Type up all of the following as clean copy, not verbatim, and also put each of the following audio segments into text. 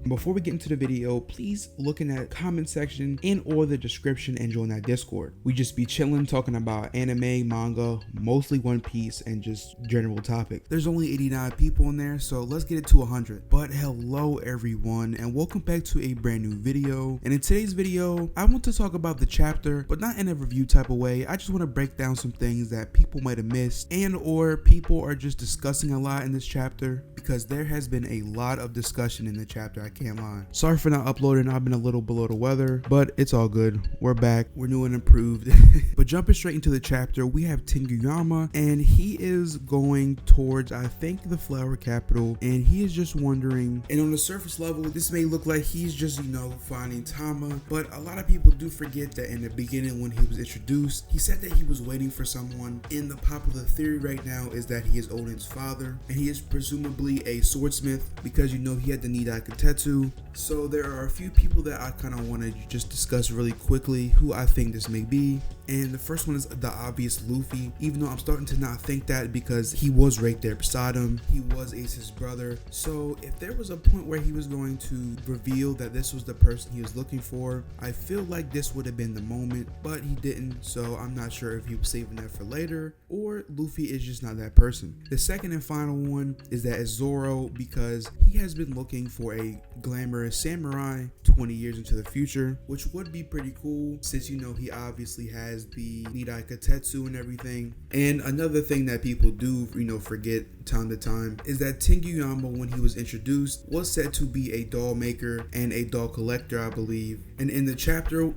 Before we get into the video, please look in that comment section and or the description and join that Discord. We just be chilling, talking about anime, manga, mostly One Piece, and just general topics. There's only 89 people in there, so let's get it to 100. But hello everyone, and welcome back to a brand new video. And in today's video, I want to talk about the chapter, but not in a review type of way. I just want to break down some things that people might have missed and or people are just discussing a lot in this chapter, because there has been a lot of discussion in the chapter, I can't lie. Sorry for not uploading, I've been a little below the weather, but it's all good. We're back, we're new and improved. But jumping straight into the chapter, we have Tenguyama, and he is going towards, I think, the flower capital, and he is just wondering, and on the surface level, this may look like he's just, finding Tama, but a lot of people do forget that in the beginning when he was introduced, he said that he was waiting for someone, and the popular theory right now is that he is Odin's father, and he is presumably a swordsmith, because he had the Nidai Katetsu. So there are a few people that I kind of want to just discuss really quickly who I think this may be. And the first one is the obvious Luffy, even though I'm starting to not think that because he was right there beside him. He was Ace's brother. So if there was a point where he was going to reveal that this was the person he was looking for, I feel like this would have been the moment, but he didn't. So I'm not sure if he was saving that for later or Luffy is just not that person. The second and final one is that it's Zoro, because he has been looking for a glamorous samurai 20 years into the future, which would be pretty cool since he obviously has the Nidai Katetsu and everything. And another thing that people do forget time to time is that Tenguyama, when he was introduced, was said to be a doll maker and a doll collector, I believe. And in the chapter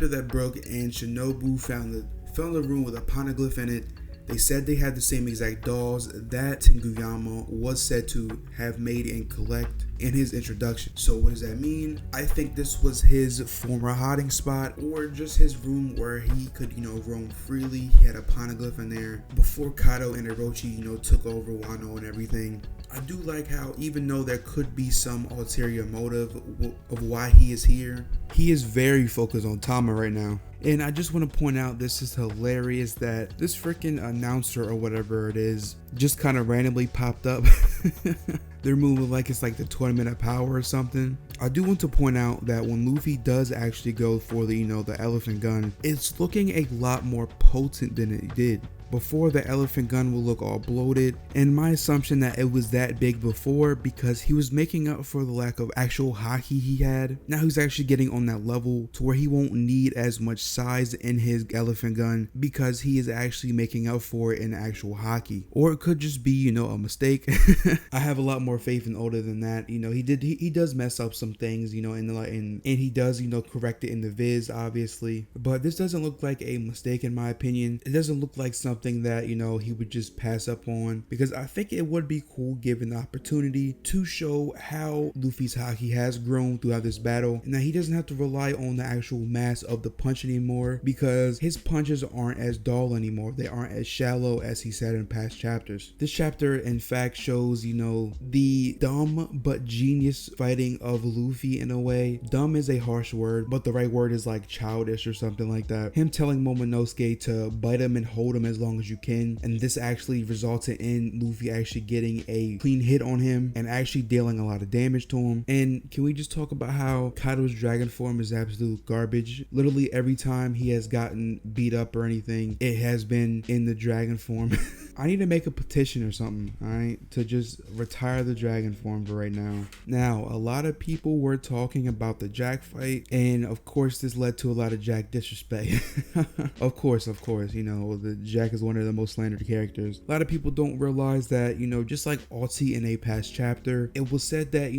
that broke and Shinobu found the room with a poneglyph in it, they said they had the same exact dolls that Tenguyama was said to have made and collect in his introduction. So what does that mean? I think this was his former hiding spot, or just his room where he could, roam freely. He had a poneglyph in there before Kaido and Orochi, took over Wano and everything. I do like how, even though there could be some ulterior motive of why he is here, he is very focused on Tama right now. And I just want to point out, this is hilarious that this freaking announcer or whatever it is just kind of randomly popped up. They're moving like it's like the Tournament of Power or something. I do want to point out that when Luffy does actually go for the, the elephant gun, it's looking a lot more potent than it did. Before, the elephant gun will look all bloated, and my assumption that it was that big before because he was making up for the lack of actual haki he had. Now he's actually getting on that level to where he won't need as much size in his elephant gun because he is actually making up for it in actual haki. Or it could just be, a mistake. I have a lot more faith in Oda than that. He does mess up some things, and he does, correct it in the Viz, obviously. But this doesn't look like a mistake in my opinion. It doesn't look like something that he would just pass up on, because I think it would be cool given the opportunity to show how Luffy's haki has grown throughout this battle, and that he doesn't have to rely on the actual mass of the punch anymore, because his punches aren't as dull anymore. They aren't as shallow as he said in past chapters. This chapter in fact shows the dumb but genius fighting of Luffy in a way. Dumb is a harsh word, but the right word is like childish or something like that. Him telling Momonosuke to bite him and hold him as long as you can, and this actually resulted in Luffy actually getting a clean hit on him and actually dealing a lot of damage to him. And can we just talk about how Kaido's dragon form is absolute garbage? Literally every time he has gotten beat up or anything, it has been in the dragon form. I need to make a petition or something, alright, to just retire the dragon form for right now. Now, a lot of people were talking about the Jack fight, and of course this led to a lot of Jack disrespect. Of course, the Jack is one of the most slandered characters. A lot of people don't realize that, just like Alti in a past chapter, it was said that,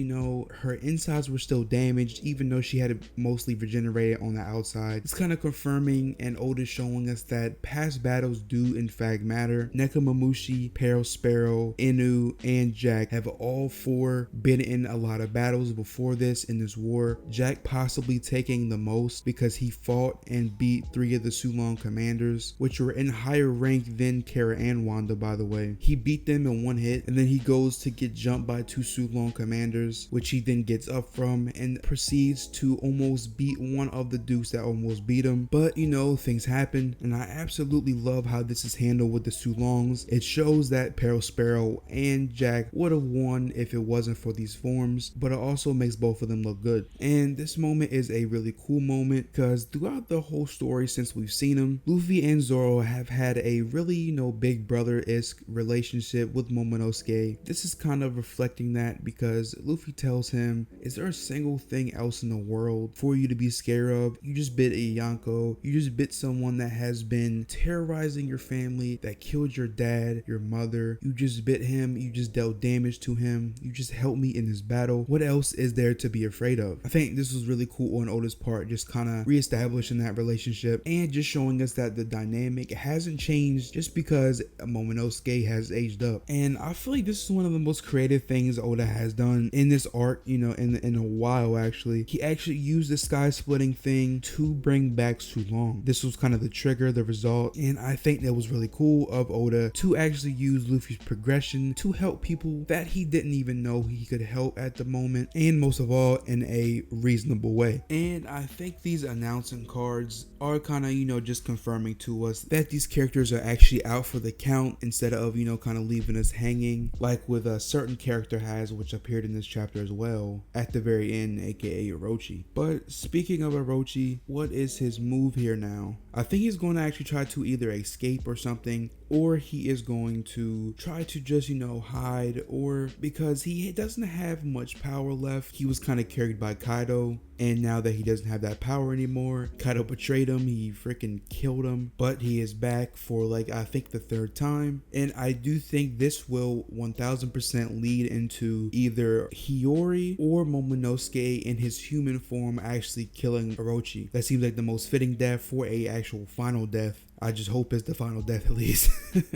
her insides were still damaged, even though she had it mostly regenerated on the outside. It's kind of confirming and Oda showing us that past battles do in fact matter. Nekomamushi, Peril Sparrow, Inu, and Jack have all four been in a lot of battles before this in this war. Jack possibly taking the most because he fought and beat 3 of the Sulong commanders, which were in higher rank than Kara and Wanda, by the way. He beat them in one hit, and then he goes to get jumped by 2 Sulong commanders, which he then gets up from and proceeds to almost beat one of the dukes that almost beat him. But things happen, and I absolutely love how this is handled with the Sulongs. forms. It shows that Pearl Sparrow and Jack would have won if it wasn't for these forms, but it also makes both of them look good. And this moment is a really cool moment because throughout the whole story since we've seen them, Luffy and Zoro have had a really, big brother-esque relationship with Momonosuke. This is kind of reflecting that because Luffy tells him, is there a single thing else in the world for you to be scared of? You just bit a Yonko. You just bit someone that has been terrorizing your family, that killed your dad, your mother. You just bit him. You just dealt damage to him. You just helped me in this battle. What else is there to be afraid of? I think this was really cool on Oda's part, just kind of reestablishing that relationship and just showing us that the dynamic hasn't changed just because Momonosuke has aged up. And I feel like this is one of the most creative things Oda has done in this arc, in a while actually. He actually used the sky splitting thing to bring back Sulong. This was kind of the trigger, the result, and I think that was really cool of Oda to actually use Luffy's progression to help people that he didn't even know he could help at the moment, and most of all in a reasonable way. And I think these announcing cards are kind of, just confirming to us that these characters are actually out for the count instead of, kind of leaving us hanging like with a certain character has, which appeared in this chapter as well at the very end, aka Orochi. But speaking of Orochi, what is his move here now? I think he's going to actually try to either escape or something, or he is going to try to just, hide, or because he doesn't have much power left. He was kind of carried by Kaido, and now that he doesn't have that power anymore, Kaido betrayed him, he freaking killed him, but he is back for I think the third time. And I do think this will 1000% lead into either Hiyori or Momonosuke in his human form actually killing Orochi. That seems like the most fitting death for a actual final death. I just hope it's the final death at least.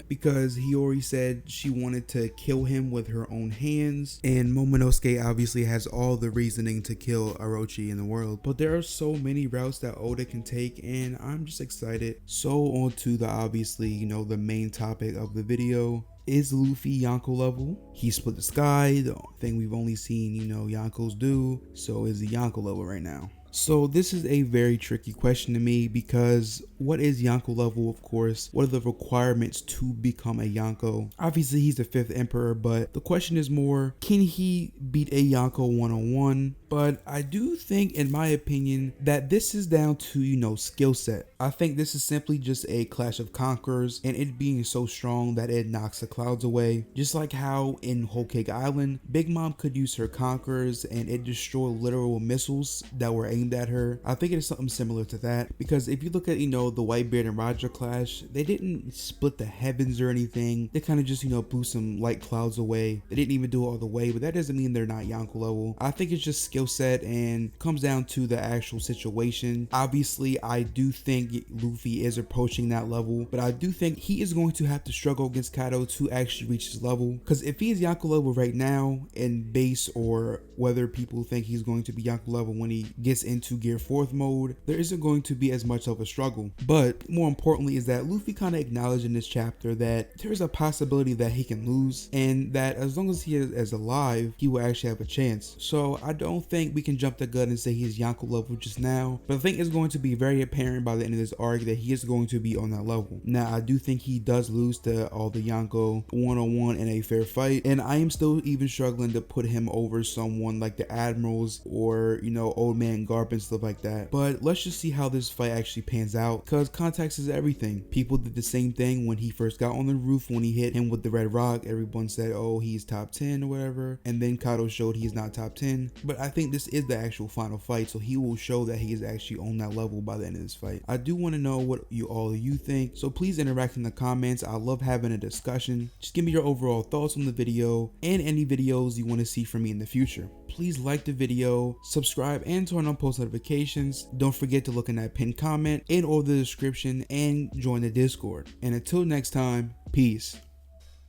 Because Hiyori said she wanted to kill him with her own hands, and Momonosuke obviously has all the reasoning to kill Orochi in the world. But there are so many routes that Oda can take, and I'm just excited. So on to the obviously, the main topic of the video. Is Luffy Yonko level? He split the sky, the thing we've only seen, Yonkos do. So is he Yonko level right now? So this is a very tricky question to me because what is Yonko level, of course? What are the requirements to become a Yonko? Obviously he's the 5th emperor, but the question is more, can he beat a Yonko one-on-one? But I do think, in my opinion, that this is down to, skill set. I think this is simply just a clash of conquerors and it being so strong that it knocks the clouds away. Just like how in Whole Cake Island, Big Mom could use her conquerors and it destroyed literal missiles that were aimed at her. I think it is something similar to that, because if you look at, the Whitebeard and Roger clash, they didn't split the heavens or anything. They kind of just, blew some light clouds away. They didn't even do it all the way, but that doesn't mean they're not Yonko level. I think it's just skill set and comes down to the actual situation. Obviously, I do think Luffy is approaching that level, but I do think he is going to have to struggle against Kaido to actually reach his level, because if he is Yonko level right now in base, or whether people think he's going to be Yonko level when he gets into Gear 4th mode, there isn't going to be as much of a struggle. But more importantly is that Luffy kind of acknowledged in this chapter that there's a possibility that he can lose, and that as long as he is alive, he will actually have a chance. So I don't think we can jump the gun and say he's Yonko level just now, but I think it's going to be very apparent by the end of this arc that he is going to be on that level. Now I do think he does lose to all the Yonko one-on-one in a fair fight, and I am still even struggling to put him over someone like the Admirals or Old Man Garp and stuff like that. But let's just see how this fight actually pans out, because context is everything. People did the same thing when he first got on the roof. When he hit him with the red rock, everyone said, oh, he's top 10 or whatever, and then Kaido showed he's not top 10. But I think this is the actual final fight, so he will show that he is actually on that level by the end of this fight. I do want to know what all of you think, so please interact in the comments. I love having a discussion. Just give me your overall thoughts on the video and any videos you want to see from me in the future. Please like the video, subscribe, and turn on post notifications. Don't forget to look in that pinned comment and or the description and join the Discord. And until next time, peace.